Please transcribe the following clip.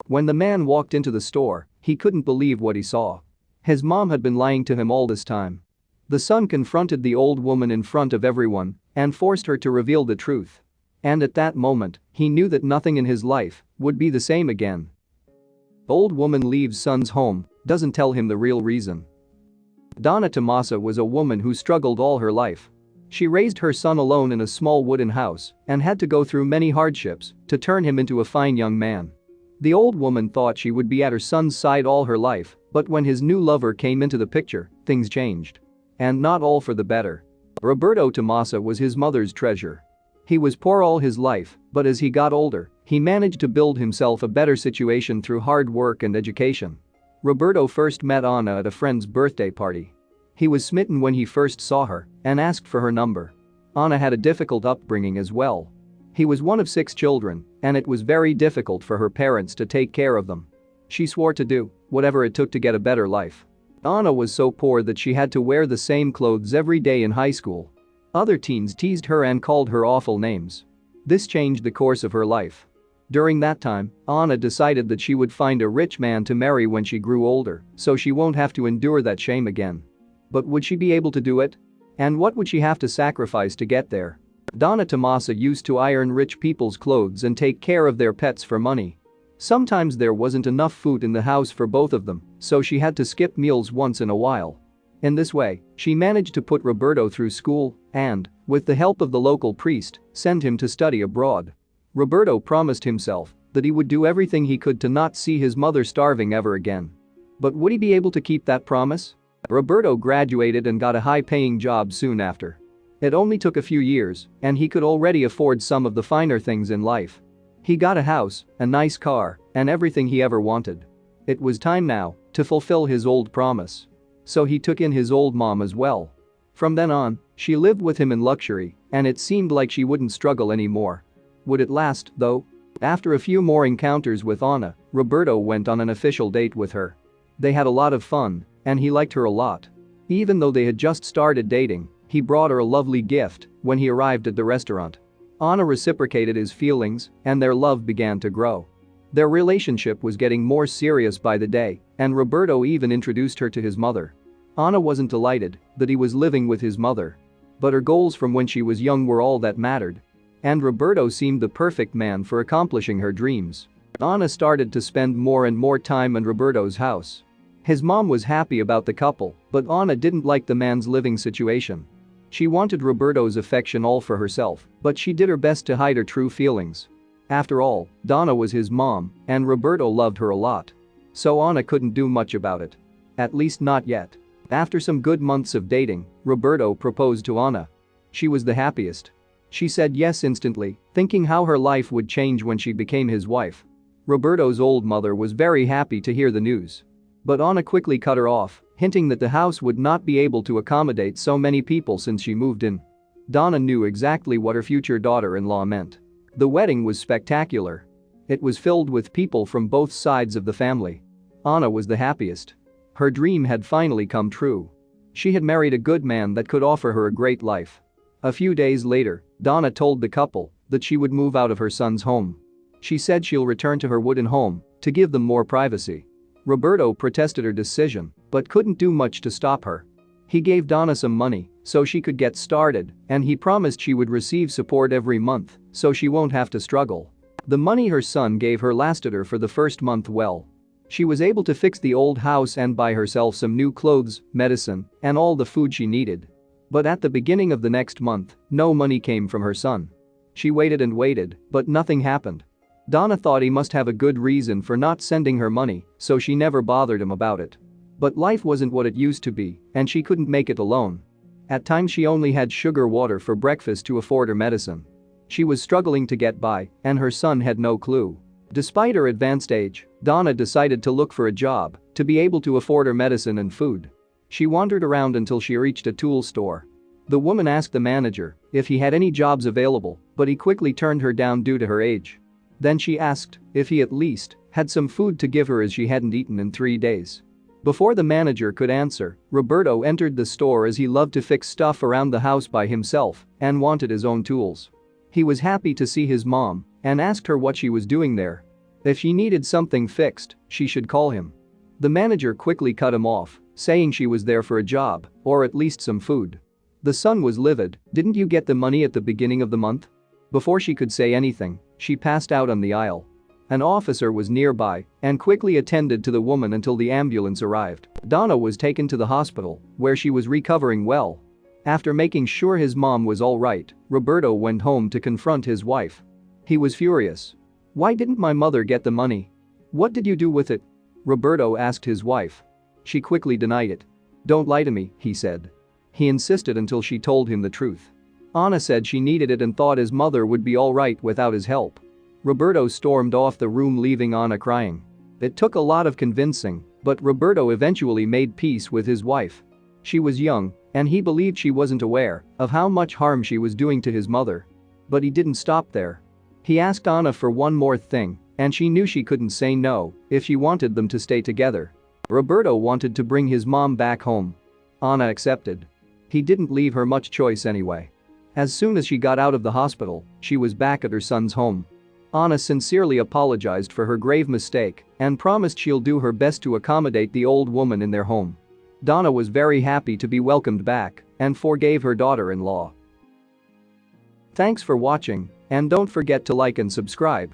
When the man walked into the store, he couldn't believe what he saw. His mom had been lying to him all this time. The son confronted the old woman in front of everyone and forced her to reveal the truth. And at that moment, he knew that nothing in his life would be the same again. Old woman leaves son's home, doesn't tell him the real reason. Donna Tomasa was a woman who struggled all her life. She raised her son alone in a small wooden house and had to go through many hardships to turn him into a fine young man. The old woman thought she would be at her son's side all her life, but when his new lover came into the picture, things changed. And not all for the better. Roberto Tomasa was his mother's treasure. He was poor all his life, but as he got older, he managed to build himself a better situation through hard work and education. Roberto first met Anna at a friend's birthday party. He was smitten when he first saw her and asked for her number. Anna had a difficult upbringing as well. He was one of 6 children, and it was very difficult for her parents to take care of them. She swore to do whatever it took to get a better life. Anna was so poor that she had to wear the same clothes every day in high school. Other teens teased her and called her awful names. This changed the course of her life. During that time, Anna decided that she would find a rich man to marry when she grew older, so she won't have to endure that shame again. But would she be able to do it? And what would she have to sacrifice to get there? Donna Tomasa used to iron rich people's clothes and take care of their pets for money. Sometimes there wasn't enough food in the house for both of them, so she had to skip meals once in a while. In this way, she managed to put Roberto through school and, with the help of the local priest, send him to study abroad. Roberto promised himself that he would do everything he could to not see his mother starving ever again. But would he be able to keep that promise? Roberto graduated and got a high-paying job soon after. It only took a few years, and he could already afford some of the finer things in life. He got a house, a nice car, and everything he ever wanted. It was time now to fulfill his old promise. So he took in his old mom as well. From then on, she lived with him in luxury, and it seemed like she wouldn't struggle anymore. Would it last, though? After a few more encounters with Anna, Roberto went on an official date with her. They had a lot of fun, and he liked her a lot. Even though they had just started dating, he brought her a lovely gift when he arrived at the restaurant. Anna reciprocated his feelings, and their love began to grow. Their relationship was getting more serious by the day, and Roberto even introduced her to his mother. Anna wasn't delighted that he was living with his mother. But her goals from when she was young were all that mattered. And Roberto seemed the perfect man for accomplishing her dreams. Anna started to spend more and more time in Roberto's house. His mom was happy about the couple, but Anna didn't like the man's living situation. She wanted Roberto's affection all for herself, but she did her best to hide her true feelings. After all, Donna was his mom, and Roberto loved her a lot. So Anna couldn't do much about it. At least not yet. After some good months of dating, Roberto proposed to Anna. She was the happiest. She said yes instantly, thinking how her life would change when she became his wife. Roberto's old mother was very happy to hear the news. But Anna quickly cut her off, hinting that the house would not be able to accommodate so many people since she moved in. Donna knew exactly what her future daughter-in-law meant. The wedding was spectacular. It was filled with people from both sides of the family. Anna was the happiest. Her dream had finally come true. She had married a good man that could offer her a great life. A few days later, Donna told the couple that she would move out of her son's home. She said she'll return to her wooden home to give them more privacy. Roberto protested her decision, but couldn't do much to stop her. He gave Donna some money so she could get started, and he promised she would receive support every month so she won't have to struggle. The money her son gave her lasted her for the first month well. She was able to fix the old house and buy herself some new clothes, medicine, and all the food she needed. But at the beginning of the next month, no money came from her son. She waited and waited, but nothing happened. Donna thought he must have a good reason for not sending her money, so she never bothered him about it. But life wasn't what it used to be, and she couldn't make it alone. At times she only had sugar water for breakfast to afford her medicine. She was struggling to get by, and her son had no clue. Despite her advanced age, Donna decided to look for a job to be able to afford her medicine and food. She wandered around until she reached a tool store. The woman asked the manager if he had any jobs available, but he quickly turned her down due to her age. Then she asked if he at least had some food to give her as she hadn't eaten in 3 days. Before the manager could answer, Roberto entered the store as he loved to fix stuff around the house by himself and wanted his own tools. He was happy to see his mom and asked her what she was doing there. If she needed something fixed, she should call him. The manager quickly cut him off, saying she was there for a job, or at least some food. The son was livid. "Didn't you get the money at the beginning of the month?" Before she could say anything, she passed out on the aisle. An officer was nearby and quickly attended to the woman until the ambulance arrived. Donna was taken to the hospital, where she was recovering well. After making sure his mom was all right, Roberto went home to confront his wife. He was furious. "Why didn't my mother get the money? What did you do with it?" Roberto asked his wife. She quickly denied it. "Don't lie to me," he said. He insisted until she told him the truth. Anna said she needed it and thought his mother would be all right without his help. Roberto stormed off the room, leaving Anna crying. It took a lot of convincing, but Roberto eventually made peace with his wife. She was young, and he believed she wasn't aware of how much harm she was doing to his mother. But he didn't stop there. He asked Anna for one more thing, and she knew she couldn't say no if she wanted them to stay together. Roberto wanted to bring his mom back home. Anna accepted. He didn't leave her much choice anyway. As soon as she got out of the hospital, she was back at her son's home. Anna sincerely apologized for her grave mistake and promised she'll do her best to accommodate the old woman in their home. Donna was very happy to be welcomed back and forgave her daughter-in-law. Thanks for watching, and don't forget to like and subscribe.